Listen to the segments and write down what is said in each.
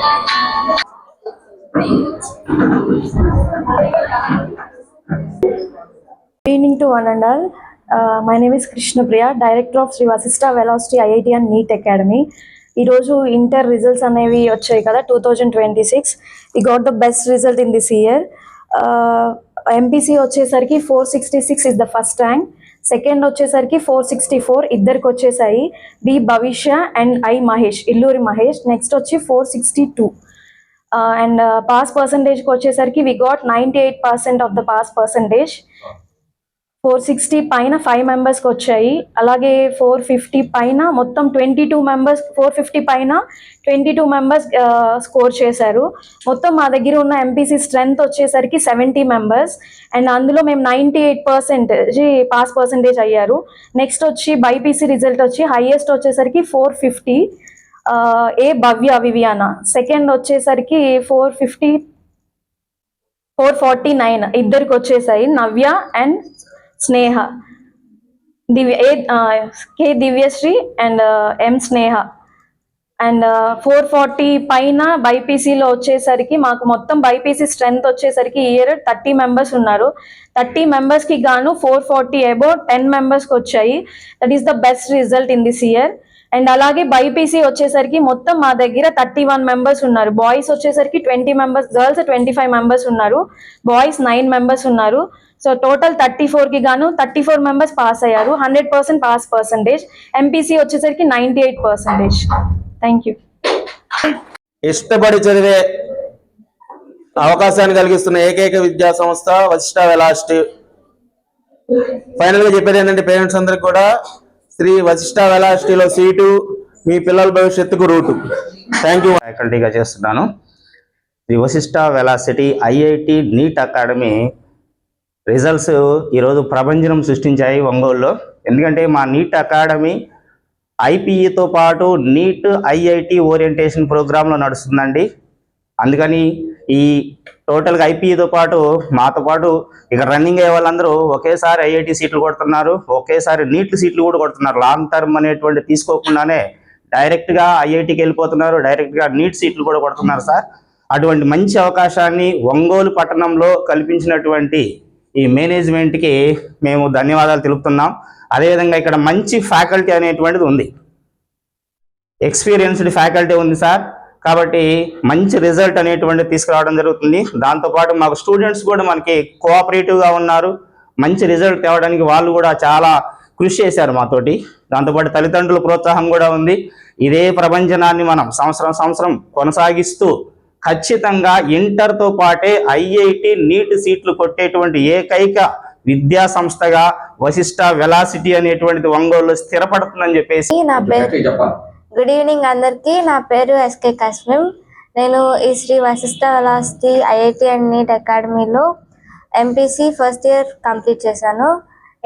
Good evening to one and all. My name is Krishna Priya, Director of Sri Vasista Velocity IIT and NEET Academy. ఈరోజు inter results అనేవి వచ్చాయి కదా 2026. We got the best result in this year. MPC వచ్చేసరికి 466 is the first rank. Second వచ్చేసరికి 464 ఇద్దరికి వచ్చేసాయి. B Bhavishya and I Mahesh, Illuri Mahesh. Next వచ్చి 462. And pass పర్సంటేజ్కి వచ్చేసరికి we got 98% of the pass percentage. 460 పైన 5 మెంబర్స్కి వచ్చాయి. అలాగే 450 పైన మొత్తం 22 మెంబర్స్, 450 పైన 22 మెంబర్స్ స్కోర్ చేశారు. మొత్తం మా దగ్గర ఉన్న ఎంపీసీ స్ట్రెంగ్త్ వచ్చేసరికి 70 మెంబర్స్ అండ్ అందులో మేము 98% పాస్ పర్సంటేజ్ అయ్యారు. నెక్స్ట్ వచ్చి బైపీసీ రిజల్ట్ వచ్చి హైయెస్ట్ వచ్చేసరికి 450, ఏ భవ్య వివియానా. సెకండ్ వచ్చేసరికి 449 ఇద్దరికి వచ్చేసాయి, Navya and Sneha. K Divyasri and M Sneha. And 440 పైన బైపీసీలో వచ్చేసరికి మాకు మొత్తం బైపీసీ స్ట్రెంగ్త్ వచ్చేసరికి ఇయర్ 30 మెంబర్స్ ఉన్నారు. 30 మెంబర్స్కి గాను 440 అబౌట్ 10 మెంబర్స్కి వచ్చాయి. That is the best result in this year. And అలాగే బైపీసీ వచ్చేసరికి మొత్తం మా దగ్గర 31 మెంబర్స్ ఉన్నారు. బాయ్స్ వచ్చేసరికి 20 మెంబర్స్, గర్ల్స్ 25 మెంబర్స్ ఉన్నారు, బాయ్స్ 9 మెంబర్స్ ఉన్నారు. సో టోటల్ 34కి గాను 34 మెంబర్స్ పాస్ అయ్యారు. 100% పాస్ పర్సంటేజ్. ఎంపీసీ వచ్చేసరికి 98%. Thank you. ఇష్టపడి చదివే అవకాశాన్ని కలిగిస్తున్న ఏకైక విద్యా సంస్థ వశిష్ట వెలాసిటీ. ఫైనల్ గా చెప్పేది ఏంటంటే పేరెంట్స్ అందరికి కూడా శ్రీ వశిష్ట వెలాసిటీలో సీటు మీ పిల్లల భవిష్యత్తుకు రూటు. Thank you. ఫ్యాకల్టీగా చేస్తున్నాను. The Vasishta velocity IIT NEET academy results ఈరోజు ప్రభంజనం సృష్టించాయి ఒంగోలులో. ఎందుకంటే మా నీట్ అకాడమీ ఐపీఈతో పాటు నీట్ ఐఐటి ఓరియంటేషన్ ప్రోగ్రాంలో నడుస్తుందండి. అందుకని ఈ టోటల్గా ఐపీఈతో పాటు మాతో పాటు ఇక్కడ రన్నింగ్ అయ్యే వాళ్ళందరూ ఒకేసారి ఐఐటి సీట్లు కొడుతున్నారు, ఒకేసారి నీట్ సీట్లు కూడా కొడుతున్నారు. లాంగ్ టర్మ్ అనేటువంటి తీసుకోకుండానే డైరెక్ట్గా ఐఐటికి వెళ్ళిపోతున్నారు, డైరెక్ట్గా నీట్ సీట్లు కూడా కొడుతున్నారు సార్. అటువంటి మంచి అవకాశాన్ని ఒంగోలు పట్టణంలో కల్పించినటువంటి ఈ మేనేజ్మెంట్కి మేము ధన్యవాదాలు తెలుపుతున్నాం. అదేవిధంగా ఇక్కడ మంచి ఫ్యాకల్టీ అనేటువంటిది ఉంది, ఎక్స్పీరియన్స్డ్ ఫ్యాకల్టీ ఉంది సార్. కాబట్టి మంచి రిజల్ట్ అనేటువంటిది తీసుకురావడం జరుగుతుంది. దాంతోపాటు మాకు స్టూడెంట్స్ కూడా మనకి కోఆపరేటివ్గా ఉన్నారు. మంచి రిజల్ట్ తేవడానికి వాళ్ళు కూడా చాలా కృషి చేశారు మాతోటి. దాంతోపాటు తల్లిదండ్రుల ప్రోత్సాహం కూడా ఉంది. ఇదే ప్రపంచనాన్ని మనం సంవత్సరం కొనసాగిస్తూ ఖచ్చితంగా ఇంటర్తో పాటే ఐఐటి నీట్ సీట్లు కొట్టేటువంటి ఏకైక విద్యా సంస్థగా వశిష్ట వెలాసిటీ అనేటువంటిది ఒంగోలులో స్థిరపడుతుందని చెప్పేసి. గుడ్ ఈవినింగ్ అందరికీ. నా పేరు ఎస్కే కస్మిం. నేను ఈ Shri Vashishta velocity IIT and NEET అకాడమీలో ఎంపీసీ ఫస్ట్ ఇయర్ కంప్లీట్ చేశాను.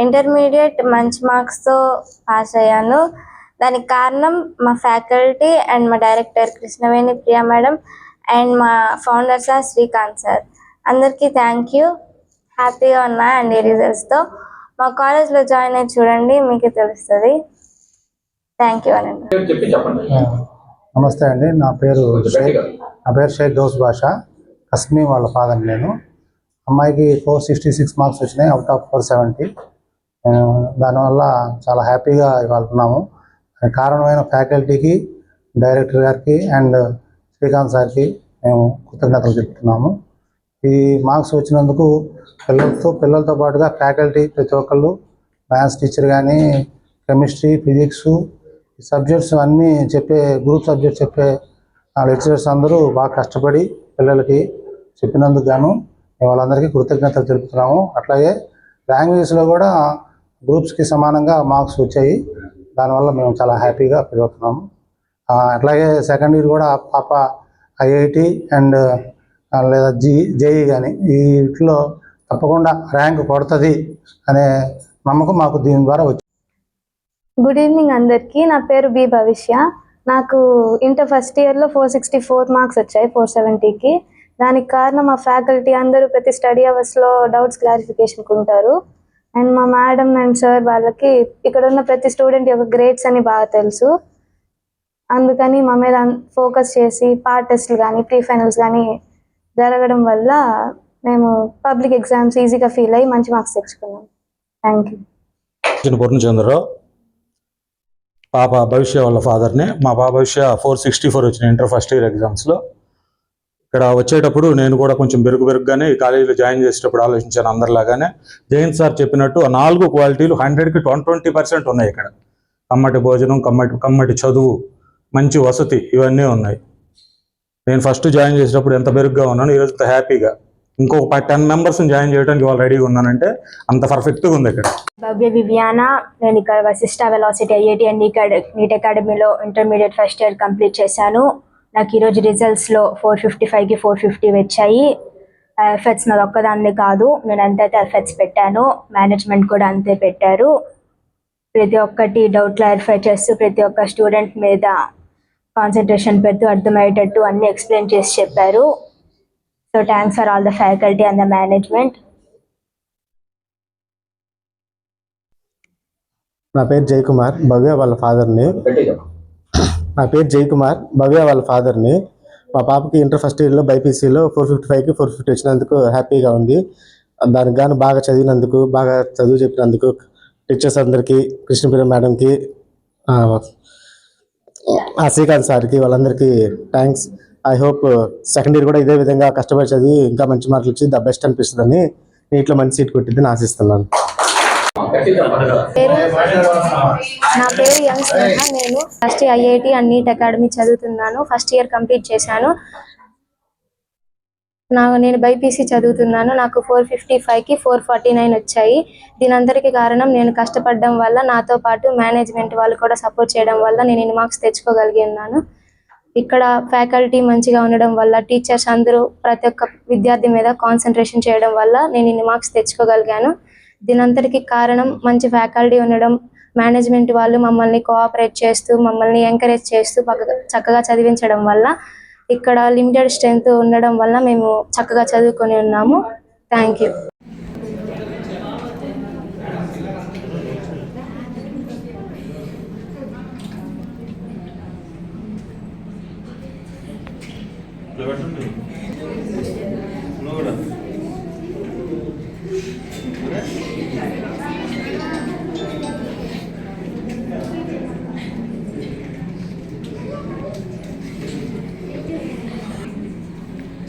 ఇంటర్మీడియట్ మంచి మార్క్స్తో పాస్ అయ్యాను. దానికి కారణం మా ఫ్యాకల్టీ అండ్ మా director Krishnaveni Priya madam and మా ఫౌండర్ సార్ శ్రీకాంత్ సార్. అందరికీ థ్యాంక్ యూ. హ్యాపీగా ఉన్నా అండ్ ఈ రిజల్ట్స్తో. మా కాలేజ్లో జాయిన్ అయ్యి చూడండి, మీకు తెలుస్తుంది. థ్యాంక్ యూ అండి. నమస్తే అండి. నా పేరు షేక్ గౌస్ బాషా. కస్మీ వాళ్ళ ఫాదర్. నేను అమ్మాయికి 466 మార్క్స్ వచ్చినాయి అవుట్ ఆఫ్ 470. దానివల్ల చాలా హ్యాపీగా ఇవాళ ఉన్నాము. కారణమైన ఫ్యాకల్టీకి, డైరెక్టర్ గారికి అండ్ శ్రీకాంత్ సార్కి మేము కృతజ్ఞతలు చెప్తున్నాము. ఈ మార్క్స్ వచ్చినందుకు పిల్లలతో పాటుగా ఫ్యాకల్టీ ప్రతి ఒక్కళ్ళు, మ్యాథ్స్ టీచర్ కానీ, కెమిస్ట్రీ, ఫిజిక్స్ సబ్జెక్ట్స్ అన్నీ గ్రూప్ సబ్జెక్ట్స్ చెప్పే లెక్చరర్స్ అందరూ బాగా కష్టపడి పిల్లలకి చెప్పినందుకు గాను వాళ్ళందరికీ కృతజ్ఞతలు తెలుపుతున్నాము. అట్లాగే లాంగ్వేజెస్లో కూడా గ్రూప్స్కి సమానంగా మార్క్స్ వచ్చాయి. దానివల్ల మేము చాలా హ్యాపీగా ఫీల్ అవుతున్నాము. అట్లాగే సెకండ్ ఇయర్ కూడా పాప ఐఐటి అండ్ లేదా జేఈ కానీ వీటిలో తప్పకుండా ర్యాంక్ కొడుతుంది అనే నమ్మకం మాకు దీని ద్వారా వచ్చింది. గుడ్ ఈవినింగ్ అందరికీ. నా పేరు బి భవిష్య. నాకు ఇంటర్ ఫస్ట్ ఇయర్లో 464 మార్క్స్ వచ్చాయి 470కి. దానికి కారణం మా ఫ్యాకల్టీ అందరూ ప్రతి స్టడీ అవర్స్లో డౌట్స్ క్లారిఫికేషన్కి ఉంటారు. అండ్ మా మేడం అండ్ సార్ వాళ్ళకి ఇక్కడ ఉన్న ప్రతి స్టూడెంట్ యొక్క గ్రేడ్స్ అని బాగా తెలుసు. అందుకని మా మీద ఫోకస్ చేసి పార్ట్ టెస్ట్లు కానీ ప్రీ ఫైనల్స్ కానీ జరగడం వల్ల మేము పబ్లిక్ ఎగ్జామ్స్ ఈజీగా ఫీల్ అయ్యి మంచి మార్క్స్ తెచ్చుకున్నాం. Thank you. పూర్ణచంద్రరావు, పాప భవిష్య వాళ్ళ ఫాదర్ని. మా పాప భవిష్య 464 వచ్చిన ఇంటర్ ఫస్ట్ ఇయర్ ఎగ్జామ్స్లో. ఇక్కడ వచ్చేటప్పుడు నేను కూడా కొంచెం బెరుగ్గానే ఈ కాలేజీలో జాయిన్ చేసేటప్పుడు ఆలోచించాను అందరిలాగానే. జయంత్ సార్ చెప్పినట్టు ఆ 4 క్వాలిటీలు 100కి 20% ఉన్నాయి ఇక్కడ. కమ్మటి భోజనం, కమ్మటి చదువు, మంచి వసతి, ఇవన్నీ ఉన్నాయి. నేను ఫస్ట్ జాయిన్ చేసేటప్పుడు ఎంత బెరుగ్గా ఉన్నాను, ఈరోజు ఇంత హ్యాపీగా. ఇంకొక 10 మెంబర్స్ని జాయిన్ చేయడానికి వాళ్ళు రెడీగా ఉన్నానంటే అంత పర్ఫెక్ట్గా ఉంది ఇక్కడ. భవ్య వివియానా, నేను ఇక్కడ Vashishta velocity IIT and NEET అకాడమీలో ఇంటర్మీడియట్ ఫస్ట్ ఇయర్ కంప్లీట్ చేశాను. నాకు ఈరోజు రిజల్ట్స్లో 455కి 450 వచ్చాయి. ఎఫర్ట్స్ నాది ఒక్కదాన్ని కాదు, నేను ఎంతైతే ఎఫర్ట్స్ పెట్టానో మేనేజ్మెంట్ కూడా అంతే పెట్టారు. ప్రతి ఒక్కటి డౌట్ క్లారిఫై చేస్తూ ప్రతి ఒక్క స్టూడెంట్ మీద కాన్సన్ట్రేషన్ పెడుతూ అర్థమయ్యేటట్టు అన్ని ఎక్స్ప్లెయిన్ చేసి చెప్పారు. So thanks for all the faculty and the management. నా పేరు జయకుమార్, భవ్య వాళ్ళ ఫాదర్ని. మా పాపకి ఇంటర్ ఫస్ట్ ఇయర్లో బైపీసీలో 455కి 450 వచ్చినందుకు హ్యాపీగా ఉంది. దానికి గాను బాగా చదివినందుకు, బాగా చదువు చెప్పినందుకు టీచర్స్ అందరికీ, కృష్ణప్రియ మేడంకి, శ్రీకాంత్ సార్కి, వాళ్ళందరికీ thanks. I hope second year కూడా ఇదే విధంగా కష్టపడి చదివి ఇంకా మంచి మార్కులు వచ్చి ద బెస్ట్ అనిపిస్తుందని, నీటిలో మంచి సీట్ కొట్టిద్దని ఆశిస్తున్నాను. నా పేరు ఎం స్నేహ. నేను first IIT and NEET academy చదువుతున్నాను. ఫస్ట్ ఇయర్ కంప్లీట్ చేశాను. నేను బైపీసీ చదువుతున్నాను. నాకు 455కి 449 వచ్చాయి. దీనందరికీ కారణం నేను కష్టపడడం వల్ల, నాతో పాటు మేనేజ్మెంట్ వాళ్ళు కూడా సపోర్ట్ చేయడం వల్ల నేను ఇన్ని మార్క్స్ తెచ్చుకోగలిగినాను. ఇక్కడ ఫ్యాకల్టీ మంచిగా ఉండడం వల్ల, టీచర్స్ అందరూ ప్రతి ఒక్క విద్యార్థి మీద కాన్సన్ట్రేషన్ చేయడం వల్ల నేను ఇన్ని మార్క్స్ తెచ్చుకోగలిగాను. దీనంతటికి కారణం మంచి ఫ్యాకల్టీ ఉండడం, మేనేజ్మెంట్ వాళ్ళు మమ్మల్ని కోఆపరేట్ చేస్తూ, మమ్మల్ని ఎంకరేజ్ చేస్తూ చక్కగా చదివించడం వల్ల, ఇక్కడ లిమిటెడ్ స్ట్రెంత్ ఉండడం వల్ల మేము చక్కగా చదువుకొని ఉన్నాము. Thank you.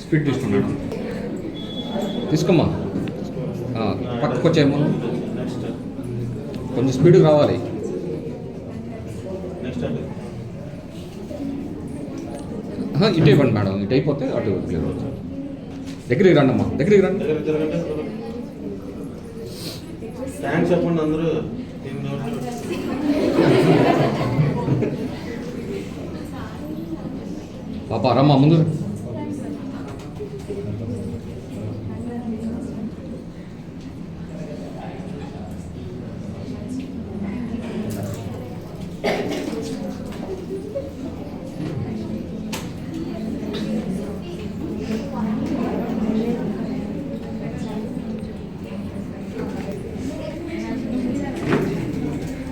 స్పీడ్ తీసుకున్నాడు. తీసుకోమ్మా, పక్కకు వచ్చేయమ్మా, కొంచెం స్పీడ్గా రావాలి. ఇటు ఇవ్వండి మేడం, ఇటు అయిపోతే అటు క్లియర్ అవుతుంది. దగ్గరికి రండి అమ్మా, దగ్గరికి రండి. చెప్పండి అందరూ. పాప రమ్మా ముందు.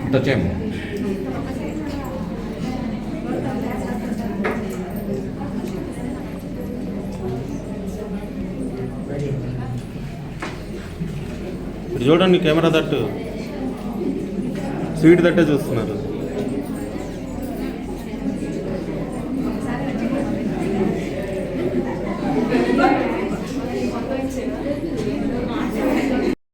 ఇటు వచ్చేయమ్మా. చూడండి కెమెరా తట్టు, స్వీట్ తట్టే చూస్తున్నారు.